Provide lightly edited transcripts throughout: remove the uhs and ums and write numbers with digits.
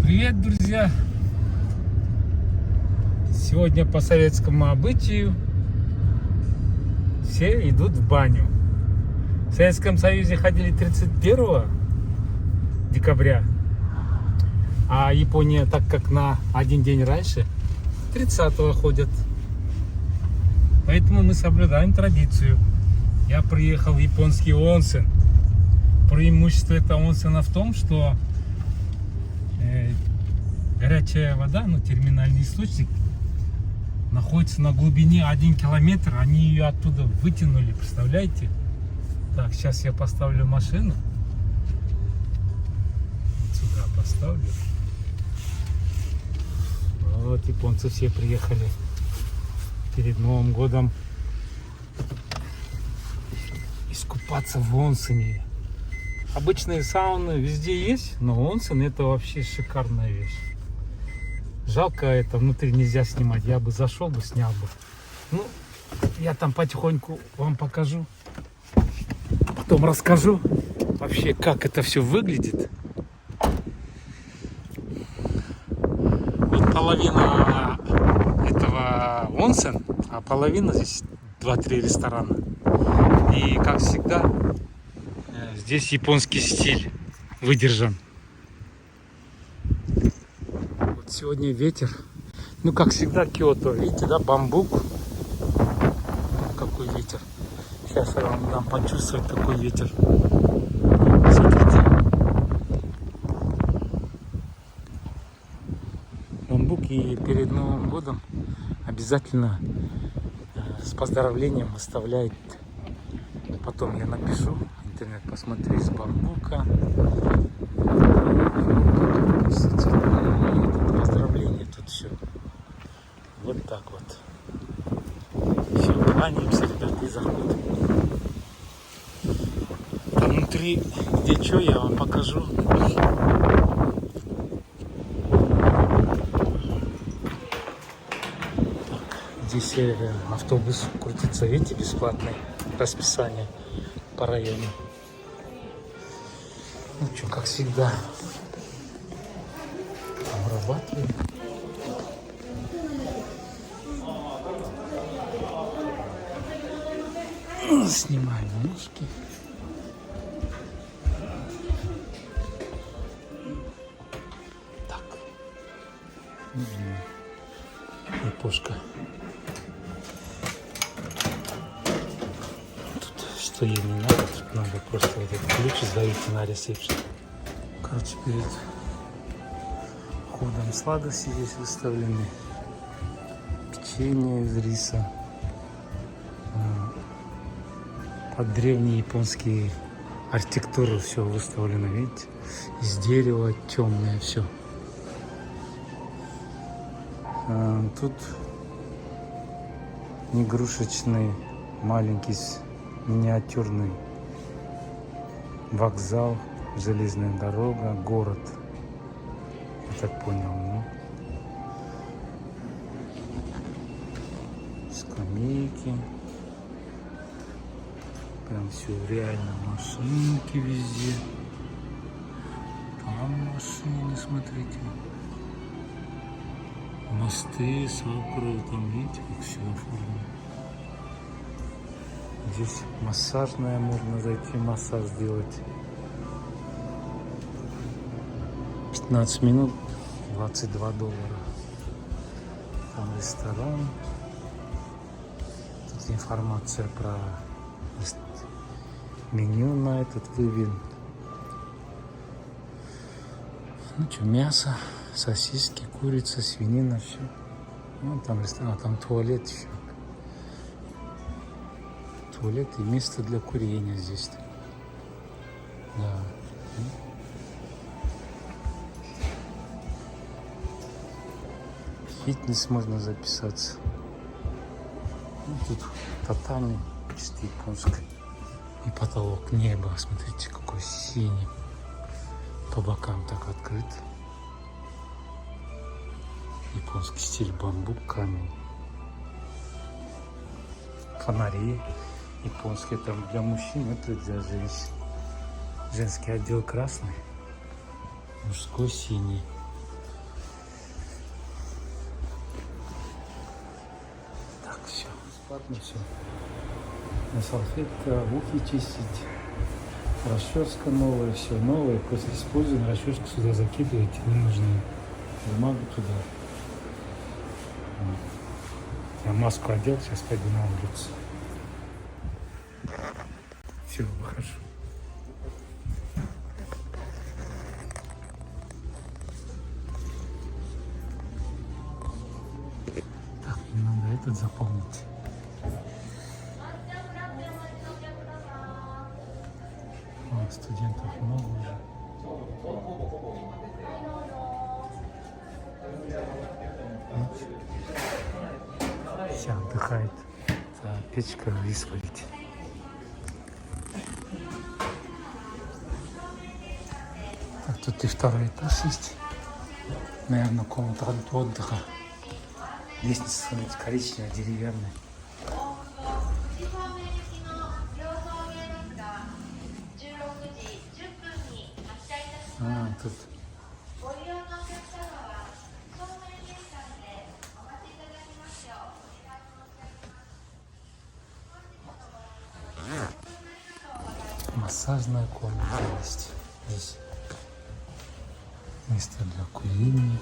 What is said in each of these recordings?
Привет, друзья! Сегодня по советскому обычаю все идут в баню. В Советском Союзе ходили 31 декабря, а Япония, так как на один день раньше, 30-го ходят. Поэтому мы соблюдаем традицию. Я приехал в японский онсен. Преимущество этого онсена в том, что горячая вода, терминальный источник, находится на глубине 1 километр. Они ее оттуда вытянули, представляете? Так, сейчас я поставлю машину. Вот сюда поставлю. Вот, японцы все приехали перед Новым годом искупаться в онсене. Обычные сауны везде есть, но онсен — это вообще шикарная вещь. Жалко, это внутри нельзя снимать. Я бы зашел бы, снял бы. Я там потихоньку вам покажу. Потом расскажу вообще, как это все выглядит. Вот половина этого онсен, а половина здесь 2-3 ресторана. И как всегда, здесь японский стиль выдержан. Вот сегодня ветер. Как всегда, Киото. Видите, да, бамбук. Какой ветер. Сейчас я вам дам почувствовать, какой ветер. Смотрите. Бамбук. И перед Новым годом обязательно с поздравлением выставляет. Потом я напишу. Интернет посмотри из бамбука. Поздравления тут все. Вот так вот. Все, кланяемся, ребята, и заходим. Там внутри, где что, я вам покажу. Так, здесь автобус крутится, видите, бесплатное расписание по району. Как всегда, обрабатываем. Снимаем ножки. Так. Япошка. Тут что ей не надо, тут надо просто вот этот ключ сдаете на ресепшн. Короче, перед входом сладости здесь выставлены. Печенье из риса. Под древние японские архитектуры все выставлено, видите? Из дерева темное все. Тут игрушечный маленький миниатюрный вокзал, железная дорога, город. Я так понял, скамейки. Прям все реально, машинки везде. Там машины, смотрите. Мосты, сакуры, там видите, как все оформлено. Здесь массажная, можно зайти, массаж сделать. 15 минут, $22. Там ресторан. Тут информация про меню на этот выведен. Мясо, сосиски, курица, свинина, все. Там ресторан, там туалет еще. Туалет и место для курения здесь. Да. Фитнес можно записаться. Тут татами, чисто японское. И потолок, небо, смотрите, какой синий. По бокам так открыт. Японский стиль, бамбук, камень. Фонари японские, там для мужчин, это для женщин. Женский отдел красный, мужской синий. бесплатно все. Салфетка, ухи чистить, расческа новая, все новое. После использования расческу сюда закидываете, ненужную бумагу туда. Я маску одел, сейчас пойду на улицу. Все, выхожу. Так, мне надо этот заполнить. О, студентов много уже. Все отдыхает. Печка исповедь. Так, тут и второй этаж есть. Наверное, комната отдыха. Лестница, смотрите, коричневая, деревянная. Тут массажная комната есть. Здесь место для курения.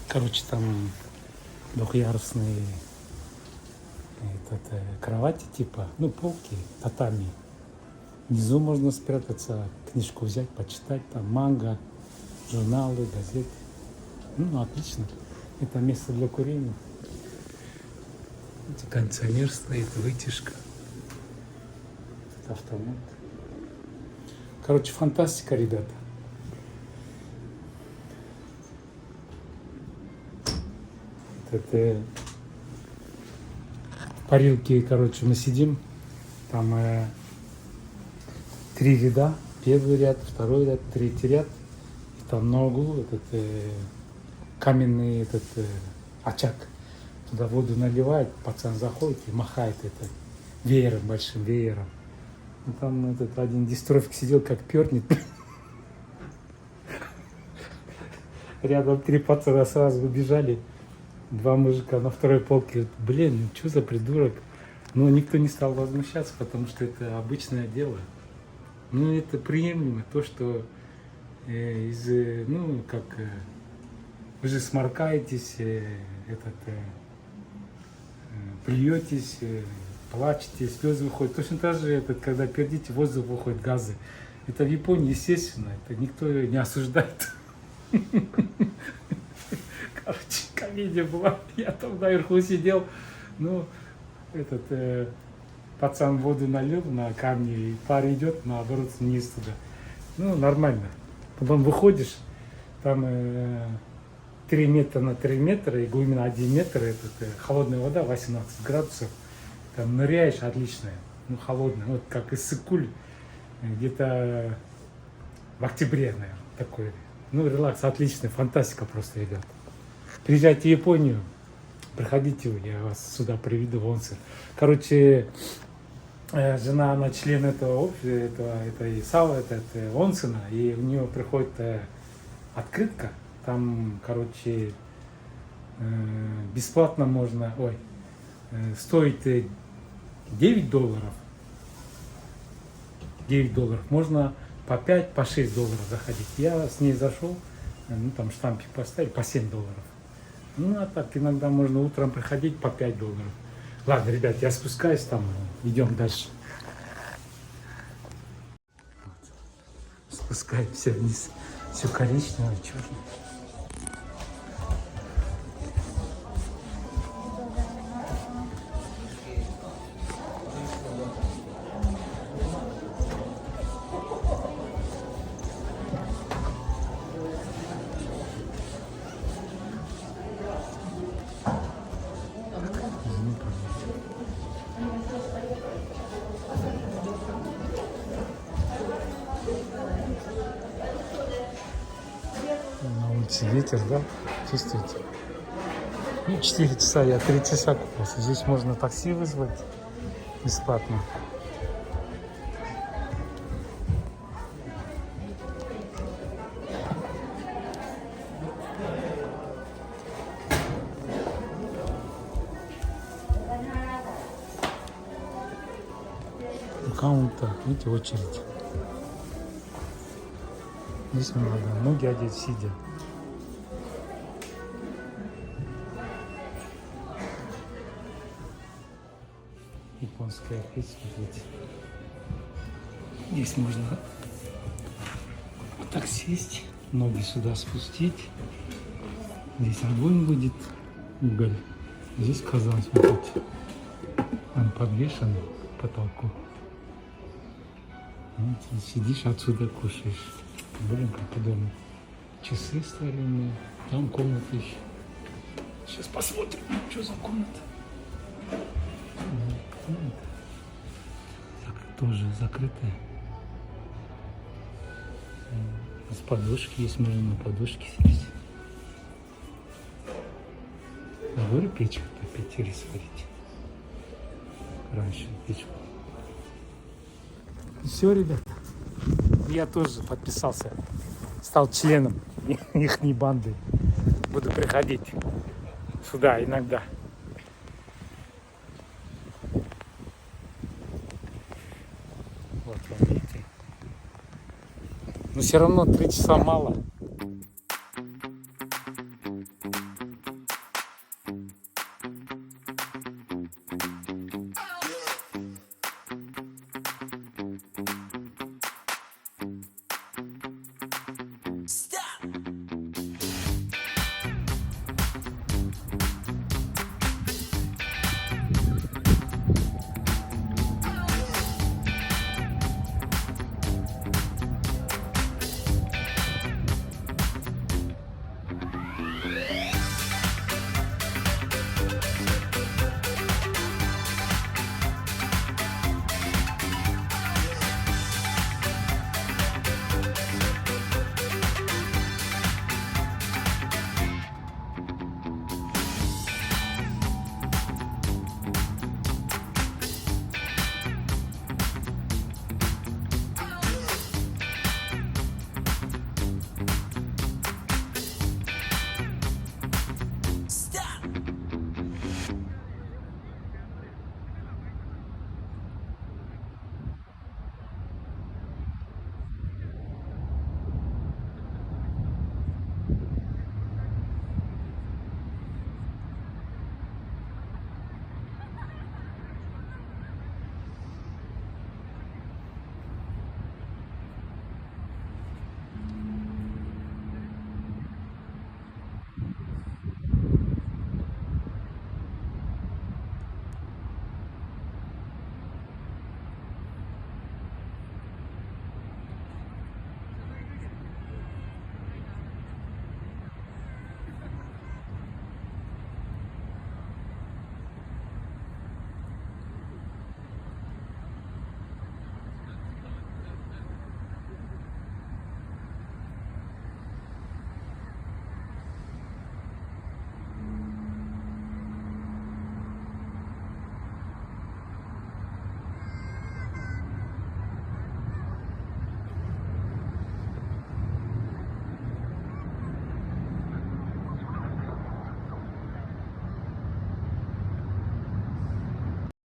Короче, там двухъярусные кровати типа, ну, полки, татами. Внизу можно спрятаться, книжку взять, почитать, там манго, журналы, газеты. Ну, отлично. Это место для курения. Видите, кондиционер стоит, вытяжка. Это автомат. Короче, фантастика, ребята. Это в парилке, короче, мы сидим, там 3 ряда, первый ряд, второй ряд, третий ряд, и там на углу этот каменный очаг, туда воду наливает, пацан заходит и махает это веером, большим веером. И там этот один дистрофик сидел, как пернет. Рядом 3 пацана сразу убежали. 2 мужика на второй полке. Блин, ну что за придурок? Но никто не стал возмущаться, потому что это обычное дело. Ну, это приемлемо. То, что вы же сморкаетесь, плюетесь, плачете, слезы выходят. Точно так же, когда пердите, воздух выходит, газы. Это в Японии, естественно, это никто не осуждает. Короче, комедия была. Я там наверху сидел. Ну, пацан воду налил на камни, и пар идет, наоборот, вниз туда. Ну, нормально. Потом выходишь, там 3 метра на 3 метра, и глубина 1 метр, холодная вода, 18 градусов. Там ныряешь, отличная. Ну, холодная. Вот как Иссык-Куль, где-то в октябре, наверное, такой. Ну, релакс, отличный, фантастика просто, ребят. Приезжайте в Японию, приходите, я вас сюда приведу в Онсен. Короче, жена, она член этого Онсена, и у нее приходит открытка, там, короче, бесплатно можно, стоит $9. $9 можно по 5, по 6 долларов заходить. Я с ней зашел, ну там штампик поставили, по $7. Ну, а так иногда можно утром приходить по $5. Ладно, ребят, я спускаюсь там, идем дальше. спускаемся вниз. Все коричневое, черное. На улице ветер, да? Чувствуете? Ну, 4 часа, я 3 часа купался. Здесь можно такси вызвать бесплатно. Кому-то, видите, очередь. Здесь надо ноги одеть сидя. Японская песня, смотрите. Здесь можно вот так сесть, ноги сюда спустить. Здесь огонь будет, уголь. Здесь казан, смотрите. Он подвешен к потолку. Вот, сидишь, отсюда кушаешь. Блин, как удобно. Часы старинные. Там комната еще. Сейчас посмотрим, что за комната. Так, тоже закрытая. С подушки есть, можно на подушке сесть. Я говорю, печка-то опять рис варить. Раньше печку. Все, ребята. Я тоже подписался. Стал членом их банды. Буду приходить сюда иногда. Вот, видите. Но все равно 3 часа мало.